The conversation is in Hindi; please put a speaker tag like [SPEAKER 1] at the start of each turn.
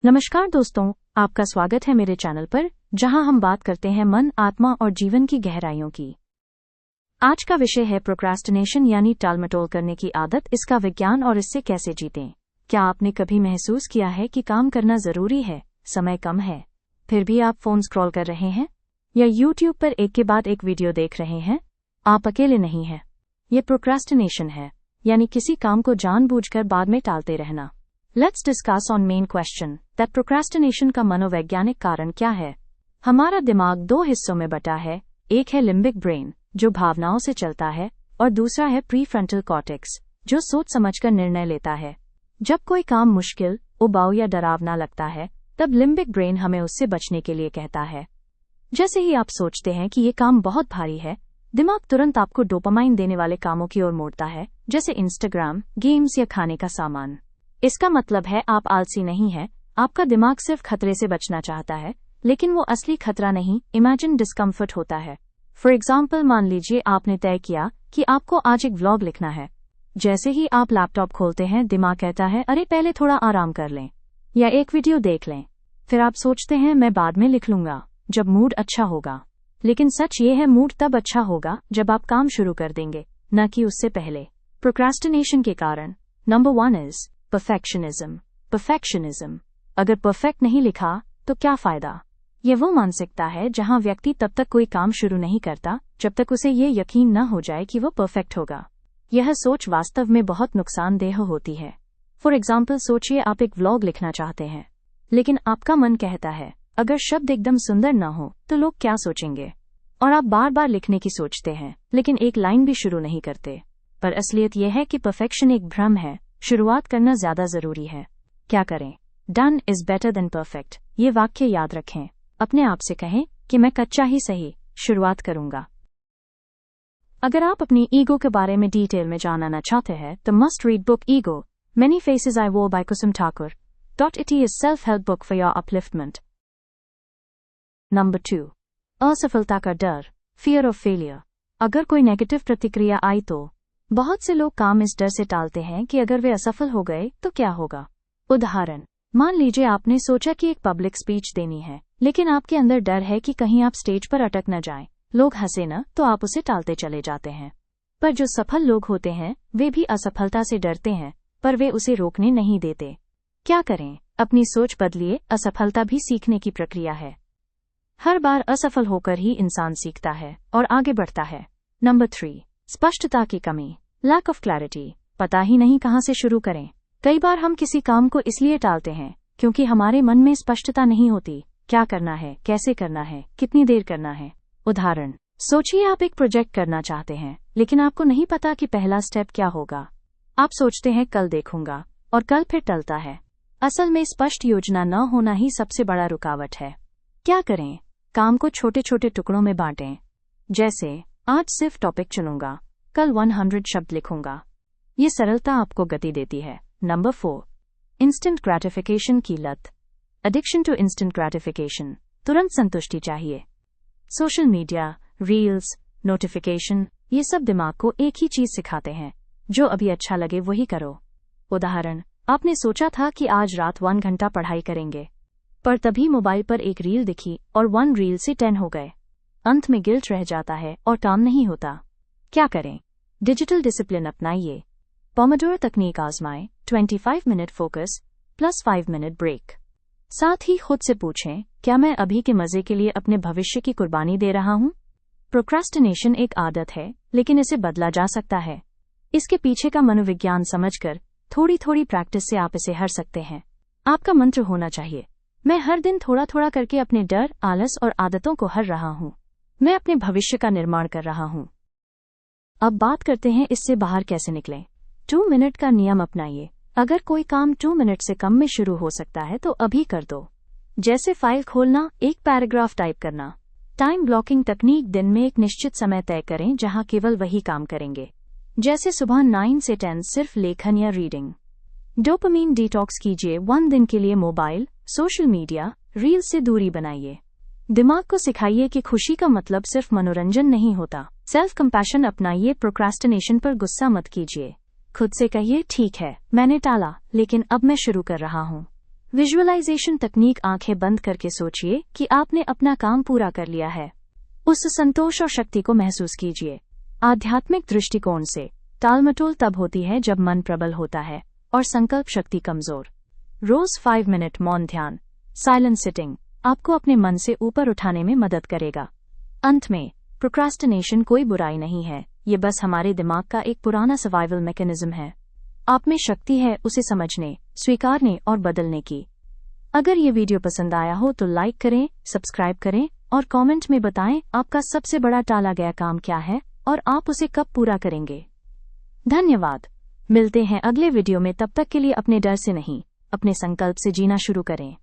[SPEAKER 1] नमस्कार दोस्तों, आपका स्वागत है मेरे चैनल पर, जहां हम बात करते हैं मन, आत्मा और जीवन की गहराइयों की। आज का विषय है प्रोक्रास्टिनेशन यानी टालमटोल करने की आदत, इसका विज्ञान और इससे कैसे जीतें। क्या आपने कभी महसूस किया है कि काम करना जरूरी है, समय कम है, फिर भी आप फोन स्क्रॉल कर रहे हैं या यूट्यूब पर एक के बाद एक वीडियो देख रहे हैं? आप अकेले नहीं हैं। ये प्रोक्रास्टिनेशन है, यानी किसी काम को जानबूझकर बाद में टालते रहना। Let's discuss on main question that procrastination का मनोवैज्ञानिक कारण क्या है। हमारा दिमाग दो हिस्सों में बटा है, एक है लिम्बिक ब्रेन जो भावनाओं से चलता है और दूसरा है प्रीफ्रंटल कॉर्टेक्स जो सोच समझकर निर्णय लेता है। जब कोई काम मुश्किल, उबाऊ या डरावना लगता है, तब लिम्बिक ब्रेन हमें उससे बचने के लिए कहता है। जैसे ही आप सोचते हैं कि ये काम बहुत भारी है, दिमाग तुरंत आपको डोपामाइन देने वाले कामों की ओर मोड़ता है, जैसे इंस्टाग्राम, गेम्स या खाने का सामान। इसका मतलब है आप आलसी नहीं है, आपका दिमाग सिर्फ खतरे से बचना चाहता है, लेकिन वो असली खतरा नहीं, इमेजिन डिस्कम्फर्ट होता है। फॉर एग्जाम्पल, मान लीजिए आपने तय किया कि आपको आज एक व्लॉग लिखना है। जैसे ही आप लैपटॉप खोलते हैं, दिमाग कहता है, अरे पहले थोड़ा आराम कर लें या एक वीडियो देख लें। फिर आप सोचते हैं, मैं बाद में लिख लूंगा जब मूड अच्छा होगा। लेकिन सच ये है, मूड तब अच्छा होगा जब आप काम शुरू कर देंगे, न कि उससे पहले। प्रोक्रास्टिनेशन के कारण नंबर 1 इज परफेक्शनिज्म। अगर परफेक्ट नहीं लिखा तो क्या फायदा। यह वो मानसिकता है जहां व्यक्ति तब तक कोई काम शुरू नहीं करता जब तक उसे ये यकीन न हो जाए कि वो परफेक्ट होगा। यह सोच वास्तव में बहुत नुकसानदेह होती है। फॉर एग्जाम्पल, सोचिए आप एक व्लॉग लिखना चाहते हैं, लेकिन आपका मन कहता है, अगर शब्द एकदम सुंदर न हो तो लोग क्या सोचेंगे। और आप बार बार लिखने की सोचते हैं, लेकिन एक लाइन भी शुरू नहीं करते। पर असलियत यह है कि परफेक्शन एक भ्रम है, शुरुआत करना ज्यादा जरूरी है। क्या करें? Done is better than perfect. ये वाक्य याद रखें। अपने आप से कहें कि मैं कच्चा ही सही शुरुआत करूंगा। अगर आप अपनी ईगो के बारे में डिटेल में जानना चाहते हैं तो must read book ego many faces I wore by Kusum Thakur. .it is self-help book for your upliftment. Number 2, असफलता का डर, फियर ऑफ फेलियर। अगर कोई नेगेटिव प्रतिक्रिया आई तो बहुत से लोग काम इस डर से टालते हैं कि अगर वे असफल हो गए तो क्या होगा। उदाहरण, मान लीजिए आपने सोचा कि एक पब्लिक स्पीच देनी है, लेकिन आपके अंदर डर है कि कहीं आप स्टेज पर अटक न जाएं, लोग हंसे न, तो आप उसे टालते चले जाते हैं। पर जो सफल लोग होते हैं वे भी असफलता से डरते हैं, पर वे उसे रोकने नहीं देते। क्या करें? अपनी सोच बदलिए। असफलता भी सीखने की प्रक्रिया है। हर बार असफल होकर ही इंसान सीखता है और आगे बढ़ता है। नंबर 3, स्पष्टता की कमी, लैक ऑफ क्लैरिटी। पता ही नहीं कहां से शुरू करें। कई बार हम किसी काम को इसलिए टालते हैं क्योंकि हमारे मन में स्पष्टता नहीं होती। क्या करना है, कैसे करना है, कितनी देर करना है। उदाहरण, सोचिए आप एक प्रोजेक्ट करना चाहते हैं, लेकिन आपको नहीं पता कि पहला स्टेप क्या होगा। आप सोचते हैं कल देखूंगा, और कल फिर टलता है। असल में स्पष्ट योजना न होना ही सबसे बड़ा रुकावट है। क्या करें? काम को छोटे छोटे टुकड़ों में बांटें। जैसे, आज सिर्फ टॉपिक चुनूंगा, कल 100 शब्द लिखूंगा। ये सरलता आपको गति देती है। नंबर 4, इंस्टेंट ग्रेटिफिकेशन की लत, एडिक्शन टू इंस्टेंट ग्रेटिफिकेशन। तुरंत संतुष्टि चाहिए। सोशल मीडिया, रील्स, नोटिफिकेशन, ये सब दिमाग को एक ही चीज सिखाते हैं, जो अभी अच्छा लगे वही करो। उदाहरण, आपने सोचा था कि आज रात 1 घंटा पढ़ाई करेंगे, पर तभी मोबाइल पर एक रील दिखी और 1 रील से 10 हो गए। अंत में गिल्ट रह जाता है और काम नहीं होता। क्या करें? डिजिटल डिसिप्लिन अपनाइए। पोमोडोरो तकनीक आजमाएं, 25 minute focus plus 5 minute break. साथ ही खुद से पूछें, क्या मैं अभी के मजे के लिए अपने भविष्य की कुर्बानी दे रहा हूं? प्रोक्रास्टिनेशन एक आदत है, लेकिन इसे बदला जा सकता है। इसके पीछे का मनोविज्ञान समझकर थोड़ी थोड़ी प्रैक्टिस से आप इसे हर सकते हैं। आपका मंत्र होना चाहिए, मैं हर दिन थोड़ा थोड़ा करके अपने डर, आलस और आदतों को हर रहा हूं। मैं अपने भविष्य का निर्माण कर रहा हूं। अब बात करते हैं इससे बाहर कैसे निकलें। 2 मिनट का नियम अपनाइए। अगर कोई काम 2 मिनट से कम में शुरू हो सकता है तो अभी कर दो। जैसे फाइल खोलना, एक पैराग्राफ टाइप करना। टाइम ब्लॉकिंग तकनीक, दिन में एक निश्चित समय तय करें जहां केवल वही काम करेंगे। जैसे सुबह 9 से 10 सिर्फ लेखन या रीडिंग। डोपामीन डिटॉक्स कीजिए। 1 दिन के लिए मोबाइल, सोशल मीडिया, रील से दूरी बनाइए। दिमाग को सिखाइए कि खुशी का मतलब सिर्फ मनोरंजन नहीं होता। Self compassion अपनाइए। प्रोक्रास्टिनेशन पर गुस्सा मत कीजिए। खुद से कहिए, ठीक है मैंने टाला, लेकिन अब मैं शुरू कर रहा हूँ। विजुअलाइजेशन तकनीक। आंखें बंद करके सोचिए कि आपने अपना काम पूरा कर लिया है। उस संतोष और शक्ति को महसूस कीजिए। आध्यात्मिक दृष्टिकोण से टालमटोल तब होती है जब मन प्रबल होता है और संकल्प शक्ति कमजोर। रोज 5 मिनट मौन ध्यान, साइलेंट सिटिंग, आपको अपने मन से ऊपर उठाने में मदद करेगा। अंत में, प्रोक्रास्टिनेशन कोई बुराई नहीं है, ये बस हमारे दिमाग का एक पुराना सर्वाइवल मैकेनिज्म है। आप में शक्ति है उसे समझने, स्वीकारने और बदलने की। अगर ये वीडियो पसंद आया हो तो लाइक करें, सब्सक्राइब करें और कमेंट में बताएं आपका सबसे बड़ा टाला गया काम क्या है और आप उसे कब पूरा करेंगे। धन्यवाद। मिलते हैं अगले वीडियो में। तब तक के लिए अपने डर से नहीं, अपने संकल्प से जीना शुरू करें।